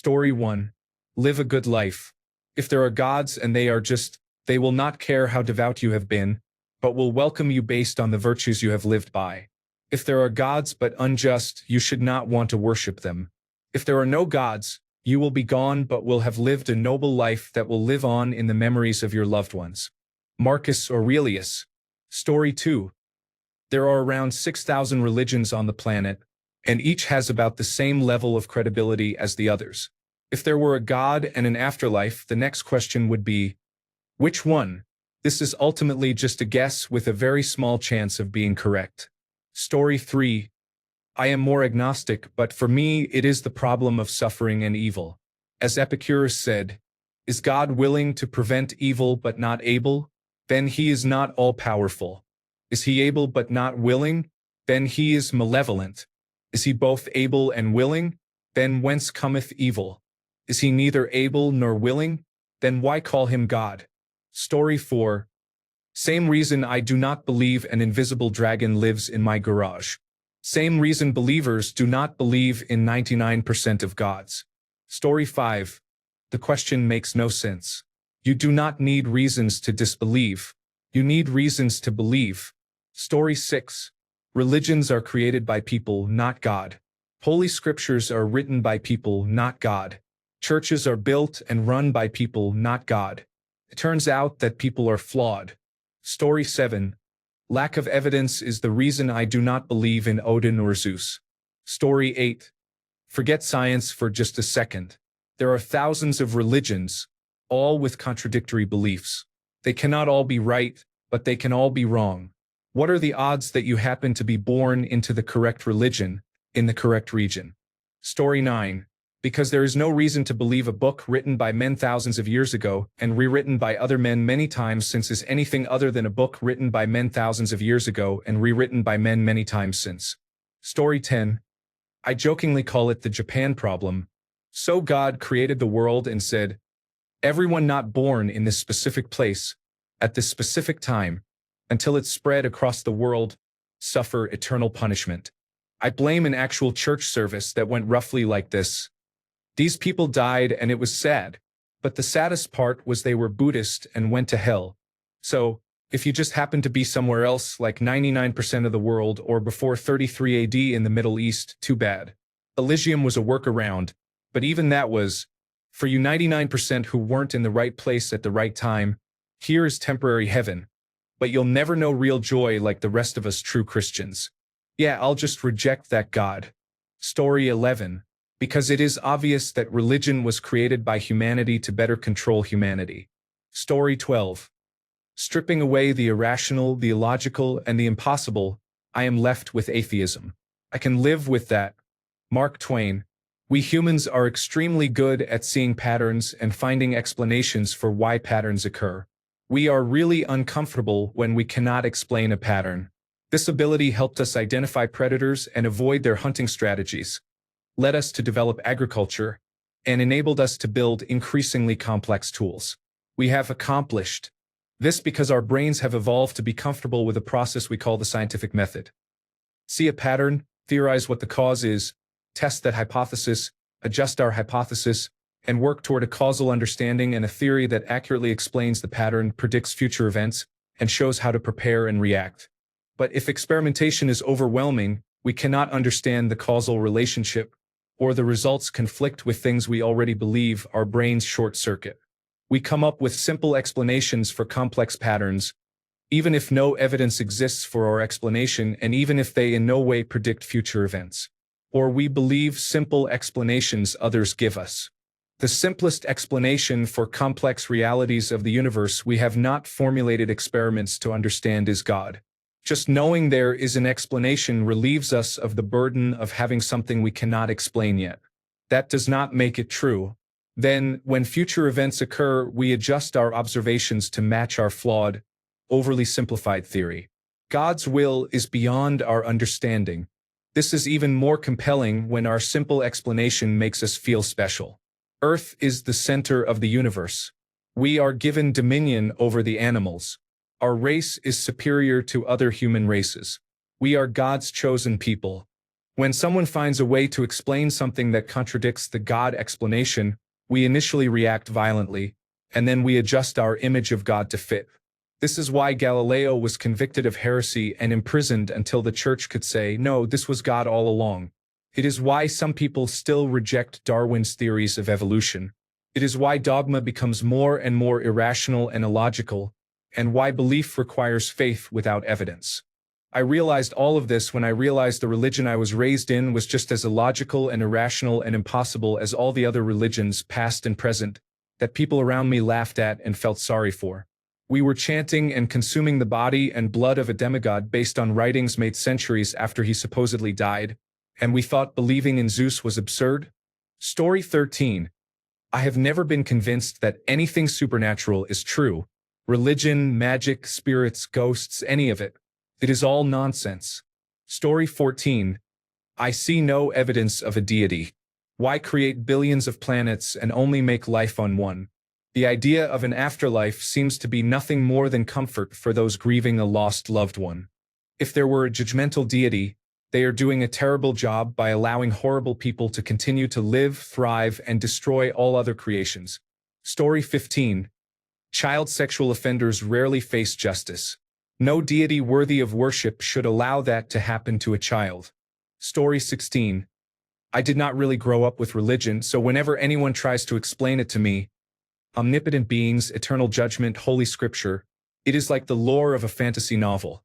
Story 1. Live a good life. If there are gods and they will not care how devout you have been, but will welcome you based on the virtues you have lived by. If there are gods but unjust, you should not want to worship them. If there are no gods, you will be gone but will have lived a noble life that will live on in the memories of your loved ones. Marcus Aurelius. Story 2. There are around 6,000 religions on the planet, and each has about the same level of credibility as the others. If there were a god and an afterlife, the next question would be, which one? This is ultimately just a guess with a very small chance of being correct. Story 3. I am more agnostic, but for me it is the problem of suffering and evil. As Epicurus said, is God willing to prevent evil but not able? Then he is not all-powerful. Is he able but not willing? Then he is malevolent. Is he both able and willing? Then whence cometh evil? Is he neither able nor willing? Then why call him God? Story 4. Same reason I do not believe an invisible dragon lives in my garage. Same reason believers do not believe in 99% of gods. Story 5. The question makes no sense. You do not need reasons to disbelieve. You need reasons to believe. Story 6. Religions are created by people, not God. Holy scriptures are written by people, not God. Churches are built and run by people, not God. It turns out that people are flawed. Story 7. Lack of evidence is the reason I do not believe in Odin or Zeus. Story 8. Forget science for just a second. There are thousands of religions, all with contradictory beliefs. They cannot all be right, but they can all be wrong. What are the odds that you happen to be born into the correct religion, in the correct region? Story 9. Because there is no reason to believe a book written by men thousands of years ago and rewritten by other men many times since is anything other than a book written by men thousands of years ago and rewritten by men many times since. Story 10. I jokingly call it the Japan problem. So God created the world and said, everyone not born in this specific place, at this specific time, until it spread across the world, suffer eternal punishment. I blame an actual church service that went roughly like this. These people died and it was sad, but the saddest part was they were Buddhist and went to hell. So, if you just happen to be somewhere else like 99% of the world or before 33 AD in the Middle East, too bad. Elysium was a workaround, but even that was, for you 99% who weren't in the right place at the right time, here is temporary heaven. But you'll never know real joy like the rest of us true Christians. Yeah, I'll just reject that God. Story 11. Because it is obvious that religion was created by humanity to better control humanity. Story 12. Stripping away the irrational, the illogical, and the impossible, I am left with atheism. I can live with that. Mark Twain. We humans are extremely good at seeing patterns and finding explanations for why patterns occur. We are really uncomfortable when we cannot explain a pattern. This ability helped us identify predators and avoid their hunting strategies, led us to develop agriculture, and enabled us to build increasingly complex tools. We have accomplished this because our brains have evolved to be comfortable with a process we call the scientific method. See a pattern, theorize what the cause is, test that hypothesis, adjust our hypothesis, and work toward a causal understanding and a theory that accurately explains the pattern, predicts future events, and shows how to prepare and react. But if experimentation is overwhelming, we cannot understand the causal relationship, or the results conflict with things we already believe, our brains short-circuit. We come up with simple explanations for complex patterns, even if no evidence exists for our explanation and even if they in no way predict future events. Or we believe simple explanations others give us. The simplest explanation for complex realities of the universe we have not formulated experiments to understand is God. Just knowing there is an explanation relieves us of the burden of having something we cannot explain yet. That does not make it true. Then, when future events occur, we adjust our observations to match our flawed, overly simplified theory. God's will is beyond our understanding. This is even more compelling when our simple explanation makes us feel special. Earth is the center of the universe. We are given dominion over the animals. Our race is superior to other human races. We are God's chosen people. When someone finds a way to explain something that contradicts the God explanation, we initially react violently, and then we adjust our image of God to fit. This is why Galileo was convicted of heresy and imprisoned until the church could say, no, this was God all along. It is why some people still reject Darwin's theories of evolution. It is why dogma becomes more and more irrational and illogical, and why belief requires faith without evidence. I realized all of this when I realized the religion I was raised in was just as illogical and irrational and impossible as all the other religions, past and present, that people around me laughed at and felt sorry for. We were chanting and consuming the body and blood of a demigod based on writings made centuries after he supposedly died, and we thought believing in Zeus was absurd? Story 13. I have never been convinced that anything supernatural is true. Religion, magic, spirits, ghosts, any of it. It is all nonsense. Story 14. I see no evidence of a deity. Why create billions of planets and only make life on one? The idea of an afterlife seems to be nothing more than comfort for those grieving a lost loved one. If there were a judgmental deity, they are doing a terrible job by allowing horrible people to continue to live, thrive, and destroy all other creations. Story 15. Child sexual offenders rarely face justice. No deity worthy of worship should allow that to happen to a child. Story 16. I did not really grow up with religion, so whenever anyone tries to explain it to me, omnipotent beings, eternal judgment, holy scripture, it is like the lore of a fantasy novel.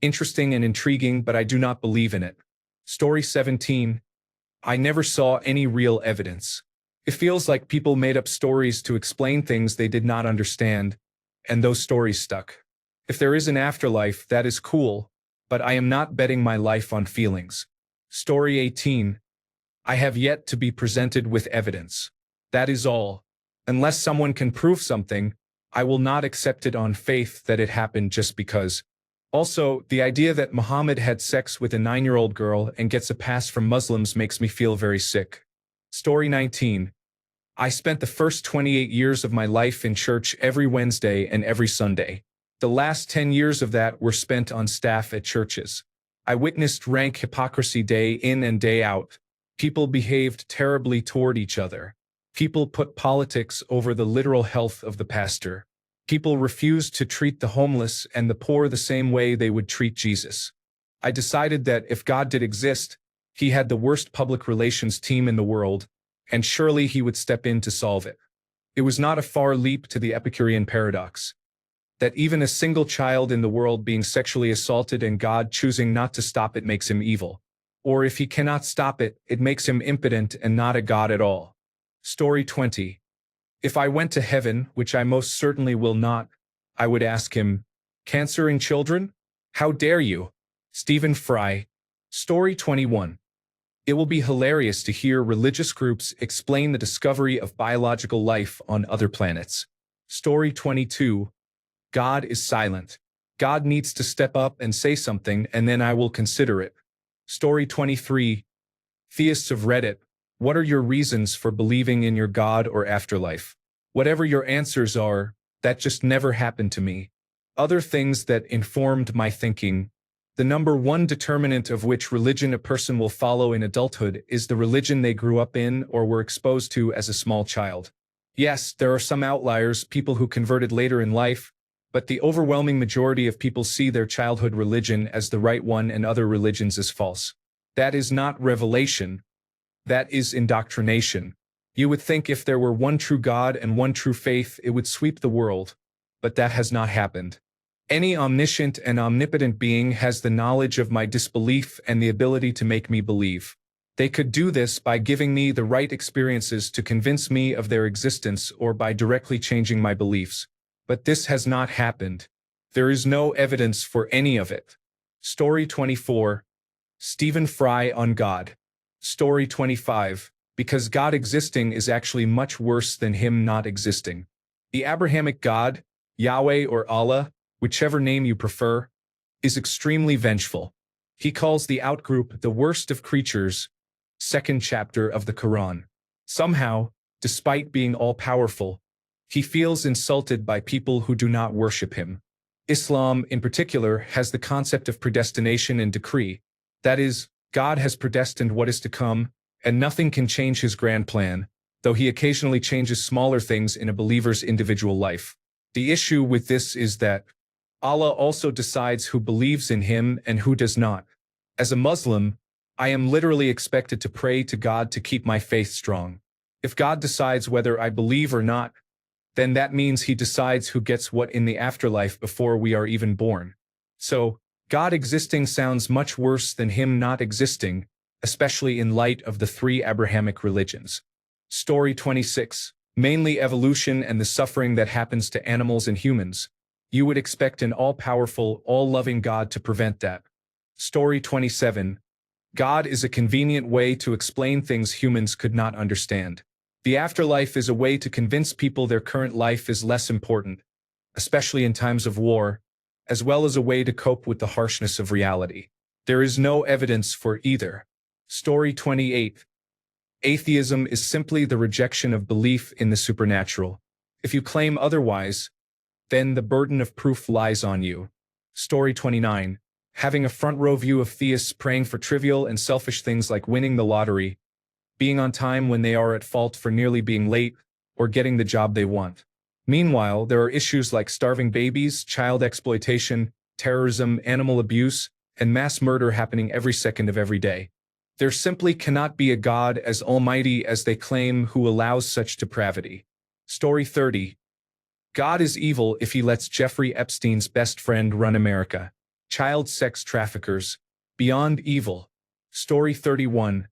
Interesting and intriguing, but I do not believe in it. Story 17. I never saw any real evidence. It feels like people made up stories to explain things they did not understand, and those stories stuck. If there is an afterlife, that is cool, but I am not betting my life on feelings. Story 18. I have yet to be presented with evidence. That is all. Unless someone can prove something, I will not accept it on faith that it happened just because. Also, the idea that Muhammad had sex with a 9-year-old girl and gets a pass from Muslims makes me feel very sick. Story 19. I spent the first 28 years of my life in church every Wednesday and every Sunday. The last 10 years of that were spent on staff at churches. I witnessed rank hypocrisy day in and day out. People behaved terribly toward each other. People put politics over the literal health of the pastor. People refused to treat the homeless and the poor the same way they would treat Jesus. I decided that if God did exist, he had the worst public relations team in the world, and surely he would step in to solve it. It was not a far leap to the Epicurean paradox, that even a single child in the world being sexually assaulted and God choosing not to stop it makes him evil. Or if he cannot stop it, it makes him impotent and not a God at all. Story 20. If I went to heaven, which I most certainly will not, I would ask him, cancer in children? How dare you? Stephen Fry. Story 21. It will be hilarious to hear religious groups explain the discovery of biological life on other planets. Story 22. God is silent. God needs to step up and say something, and then I will consider it. Story 23. Theists of Reddit. What are your reasons for believing in your God or afterlife? Whatever your answers are, that just never happened to me. Other things that informed my thinking. The number one determinant of which religion a person will follow in adulthood is the religion they grew up in or were exposed to as a small child. Yes, there are some outliers, people who converted later in life, but the overwhelming majority of people see their childhood religion as the right one and other religions as false. That is not revelation. That is indoctrination. You would think if there were one true God and one true faith, it would sweep the world, but that has not happened. Any omniscient and omnipotent being has the knowledge of my disbelief and the ability to make me believe. They could do this by giving me the right experiences to convince me of their existence or by directly changing my beliefs. But this has not happened. There is no evidence for any of it. Story 24. Stephen Fry on God. Story 25. Because God existing is actually much worse than him not existing. The Abrahamic God, Yahweh or Allah, whichever name you prefer, is extremely vengeful. He calls the outgroup the worst of creatures, 2nd chapter of the Quran. Somehow, despite being all-powerful, he feels insulted by people who do not worship him. Islam, in particular, has the concept of predestination and decree. That is, God has predestined what is to come, and nothing can change his grand plan, though he occasionally changes smaller things in a believer's individual life. The issue with this is that Allah also decides who believes in him and who does not. As a Muslim, I am literally expected to pray to God to keep my faith strong. If God decides whether I believe or not, then that means he decides who gets what in the afterlife before we are even born. So, God existing sounds much worse than him not existing, especially in light of the three Abrahamic religions. Story 26. Mainly evolution and the suffering that happens to animals and humans. You would expect an all-powerful, all-loving God to prevent that. Story 27. God is a convenient way to explain things humans could not understand. The afterlife is a way to convince people their current life is less important, especially in times of war, as well as a way to cope with the harshness of reality. There is no evidence for either. Story 28. Atheism is simply the rejection of belief in the supernatural. If you claim otherwise, then the burden of proof lies on you. Story 29. Having a front-row view of theists praying for trivial and selfish things like winning the lottery, being on time when they are at fault for nearly being late, or getting the job they want. Meanwhile, there are issues like starving babies, child exploitation, terrorism, animal abuse, and mass murder happening every second of every day. There simply cannot be a God as almighty as they claim who allows such depravity. Story 30. God is evil if he lets Jeffrey Epstein's best friend run America. Child sex traffickers. Beyond evil. Story 31.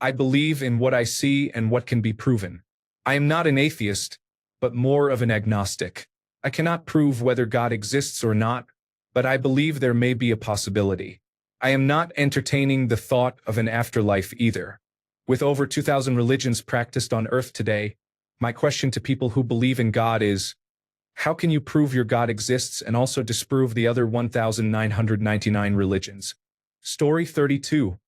I believe in what I see and what can be proven. I am not an atheist, but more of an agnostic. I cannot prove whether God exists or not, but I believe there may be a possibility. I am not entertaining the thought of an afterlife either. With over 2,000 religions practiced on Earth today, my question to people who believe in God is, how can you prove your God exists and also disprove the other 1,999 religions? Story 32.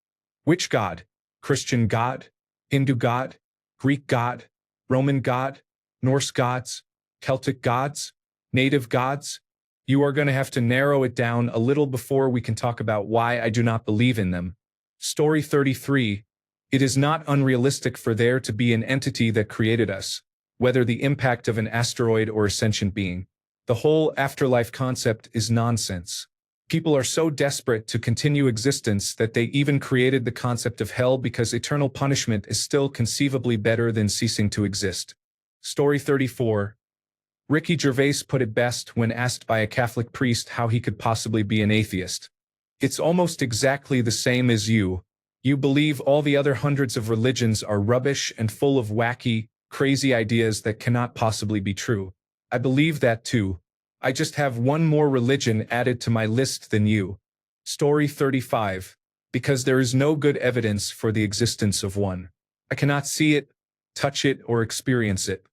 Which God? Christian God? Hindu God? Greek God? Roman God? Norse gods? Celtic gods? Native gods? You are going to have to narrow it down a little before we can talk about why I do not believe in them. Story 33. It is not unrealistic for there to be an entity that created us, whether the impact of an asteroid or a sentient being. The whole afterlife concept is nonsense. People are so desperate to continue existence that they even created the concept of hell because eternal punishment is still conceivably better than ceasing to exist. Story 34. Ricky Gervais put it best when asked by a Catholic priest how he could possibly be an atheist. It's almost exactly the same as you. You believe all the other hundreds of religions are rubbish and full of wacky, crazy ideas that cannot possibly be true. I believe that too. I just have one more religion added to my list than you. Story 35. Because there is no good evidence for the existence of one. I cannot see it, touch it, or experience it.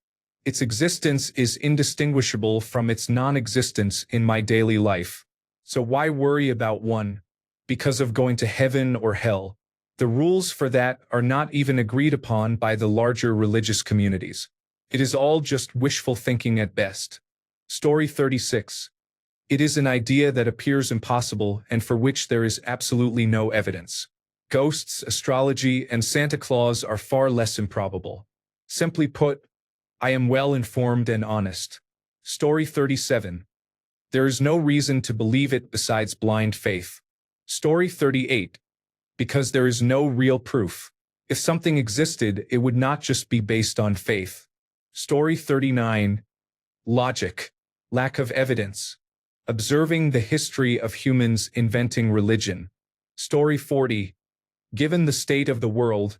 Its existence is indistinguishable from its non-existence in my daily life. So why worry about one? Because of going to heaven or hell. The rules for that are not even agreed upon by the larger religious communities. It is all just wishful thinking at best. Story 36. It is an idea that appears impossible and for which there is absolutely no evidence. Ghosts, astrology, and Santa Claus are far less improbable. Simply put, I am well informed and honest. Story 37. There is no reason to believe it besides blind faith. Story 38. Because there is no real proof. If something existed, it would not just be based on faith. Story 39. Logic. Lack of evidence. Observing the history of humans inventing religion. Story 40. Given the state of the world,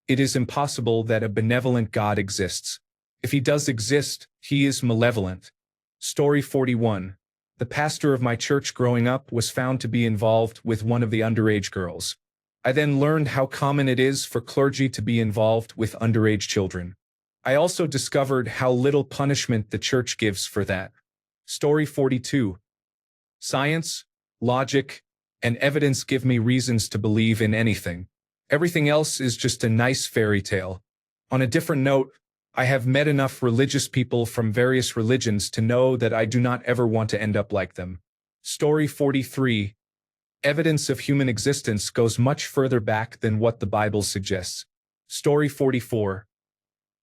it is impossible that a benevolent God exists. If he does exist, he is malevolent. Story 41. The pastor of my church growing up was found to be involved with one of the underage girls. I then learned how common it is for clergy to be involved with underage children. I also discovered how little punishment the church gives for that. Story 42. Science, logic, and evidence give me reasons to believe in anything. Everything else is just a nice fairy tale. On a different note, I have met enough religious people from various religions to know that I do not ever want to end up like them. Story 43. Evidence of human existence goes much further back than what the Bible suggests. Story 44.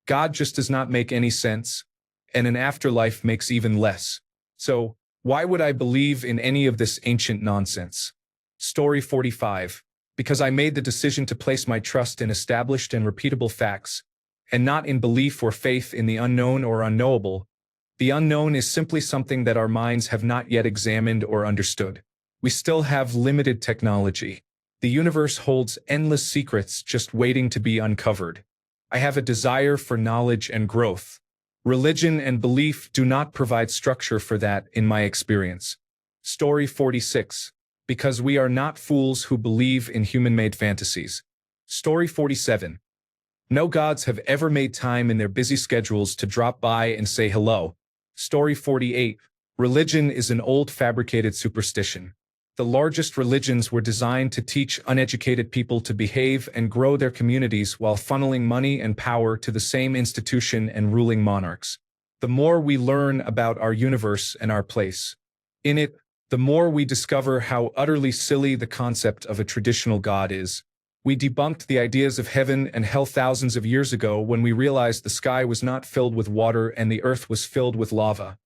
God just does not make any sense, and an afterlife makes even less. So, why would I believe in any of this ancient nonsense? Story 45. Because I made the decision to place my trust in established and repeatable facts, and not in belief or faith in the unknown or unknowable. The unknown is simply something that our minds have not yet examined or understood. We still have limited technology. The universe holds endless secrets just waiting to be uncovered. I have a desire for knowledge and growth. Religion and belief do not provide structure for that in my experience. Story 46. Because we are not fools who believe in human-made fantasies. Story 47. No gods have ever made time in their busy schedules to drop by and say hello. Story 48. Religion is an old fabricated superstition. The largest religions were designed to teach uneducated people to behave and grow their communities while funneling money and power to the same institution and ruling monarchs. The more we learn about our universe and our place in it, the more we discover how utterly silly the concept of a traditional God is. We debunked the ideas of heaven and hell thousands of years ago when we realized the sky was not filled with water and the earth was filled with lava,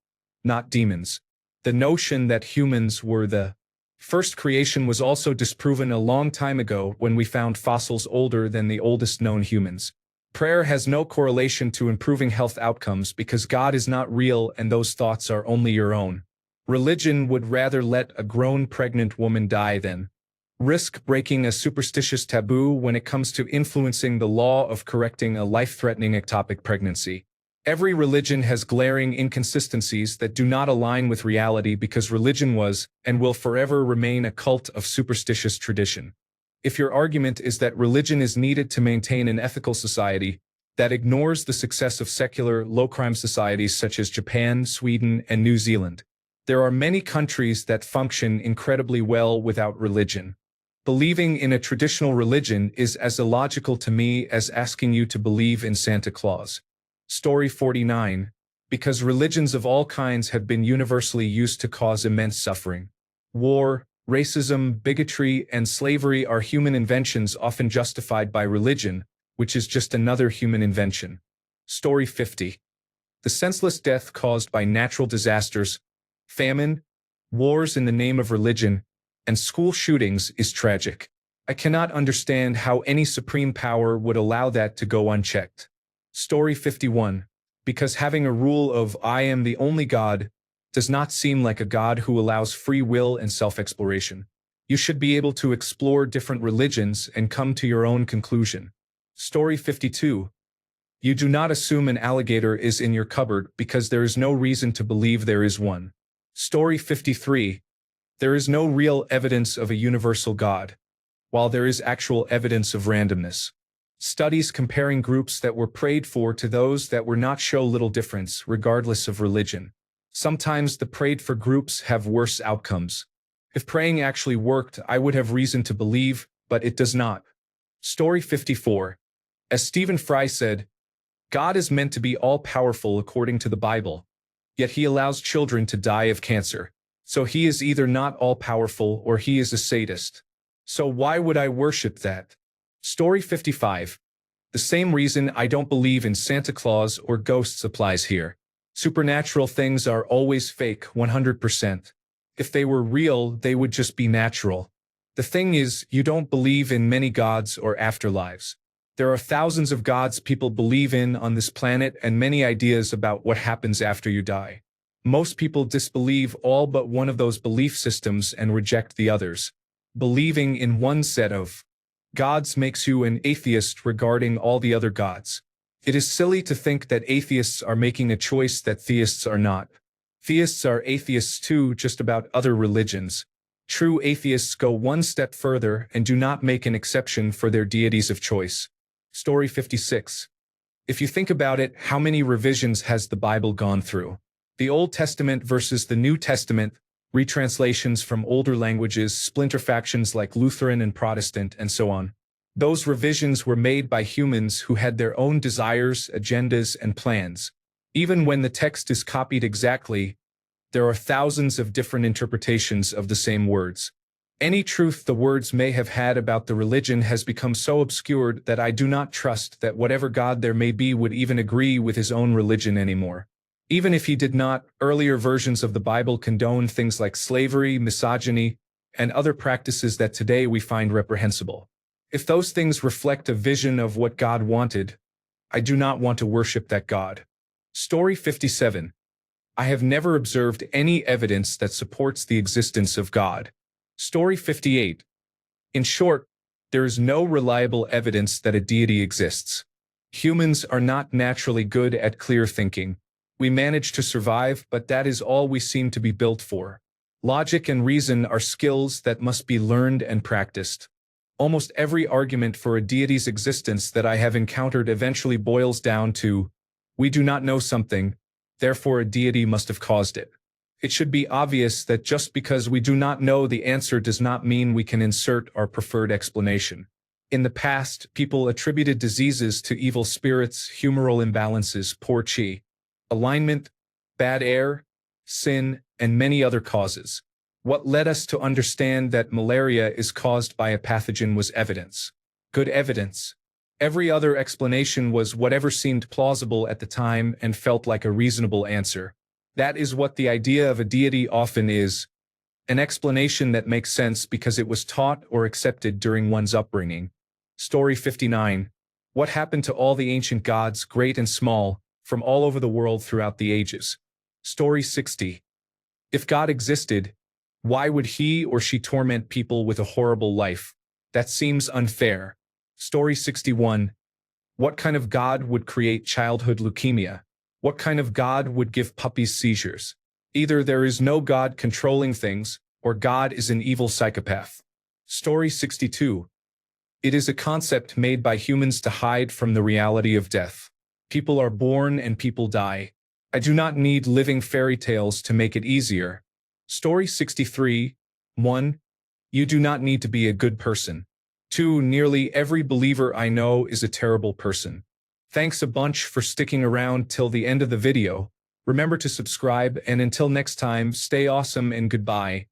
not demons. The notion that humans were the first creation was also disproven a long time ago when we found fossils older than the oldest known humans. Prayer has no correlation to improving health outcomes because God is not real and those thoughts are only your own. Religion would rather let a grown pregnant woman die than risk breaking a superstitious taboo when it comes to influencing the law of correcting a life-threatening ectopic pregnancy. Every religion has glaring inconsistencies that do not align with reality because religion was and will forever remain a cult of superstitious tradition. If your argument is that religion is needed to maintain an ethical society, that ignores the success of secular, low-crime societies such as Japan, Sweden, and New Zealand. There are many countries that function incredibly well without religion. Believing in a traditional religion is as illogical to me as asking you to believe in Santa Claus. Story 49. Because religions of all kinds have been universally used to cause immense suffering. War, racism, bigotry, and slavery are human inventions often justified by religion, which is just another human invention. Story 50. The senseless death caused by natural disasters, famine, wars in the name of religion, and school shootings is tragic. I cannot understand how any supreme power would allow that to go unchecked. Story 51. Because having a rule of I am the only God does not seem like a God who allows free will and self-exploration. You should be able to explore different religions and come to your own conclusion. Story 52. You do not assume an alligator is in your cupboard because there is no reason to believe there is one. Story 53. There is no real evidence of a universal God, while there is actual evidence of randomness. Studies comparing groups that were prayed for to those that were not show little difference regardless of religion. Sometimes the prayed for groups have worse outcomes. If praying actually worked, I would have reason to believe, but it does not. Story 54. As Stephen Fry said, God is meant to be all-powerful according to the Bible, yet he allows children to die of cancer. So he is either not all-powerful or he is a sadist. So why would I worship that? Story 55. The same reason I don't believe in Santa Claus or ghosts applies here. Supernatural things are always fake, 100%. If they were real, they would just be natural. The thing is, you don't believe in many gods or afterlives. There are thousands of gods people believe in on this planet and many ideas about what happens after you die. Most people disbelieve all but one of those belief systems and reject the others. Believing in one set of gods makes you an atheist regarding all the other gods. It is silly to think that atheists are making a choice that theists are not. Theists are atheists too, just about other religions. True atheists go one step further and do not make an exception for their deities of choice. Story 56. If you think about it, how many revisions has the Bible gone through? The Old Testament versus the New Testament, retranslations from older languages, splinter factions like Lutheran and Protestant, and so on. Those revisions were made by humans who had their own desires, agendas, and plans. Even when the text is copied exactly, there are thousands of different interpretations of the same words. Any truth the words may have had about the religion has become so obscured that I do not trust that whatever God there may be would even agree with his own religion anymore. Even if he did not, earlier versions of the Bible condone things like slavery, misogyny, and other practices that today we find reprehensible. If those things reflect a vision of what God wanted, I do not want to worship that God. Story 57. I have never observed any evidence that supports the existence of God. Story 58. In short, there is no reliable evidence that a deity exists. Humans are not naturally good at clear thinking. We manage to survive, but that is all we seem to be built for. Logic and reason are skills that must be learned and practiced. Almost every argument for a deity's existence that I have encountered eventually boils down to, we do not know something, therefore a deity must have caused it. It should be obvious that just because we do not know the answer does not mean we can insert our preferred explanation. In the past, people attributed diseases to evil spirits, humoral imbalances, poor qi, alignment, bad air, sin, and many other causes. What led us to understand that malaria is caused by a pathogen was evidence. Good evidence. Every other explanation was whatever seemed plausible at the time and felt like a reasonable answer. That is what the idea of a deity often is, an explanation that makes sense because it was taught or accepted during one's upbringing. Story 59. What happened to all the ancient gods, great and small, from all over the world throughout the ages? Story 60. If God existed, why would he or she torment people with a horrible life? That seems unfair. Story 61. What kind of God would create childhood leukemia? What kind of God would give puppies seizures? Either there is no God controlling things, or God is an evil psychopath. Story 62. It is a concept made by humans to hide from the reality of death. People are born and people die. I do not need living fairy tales to make it easier. Story 63. 1. You do not need to be a good person. 2. Nearly every believer I know is a terrible person. Thanks a bunch for sticking around till the end of the video. Remember to subscribe, and until next time, stay awesome and goodbye.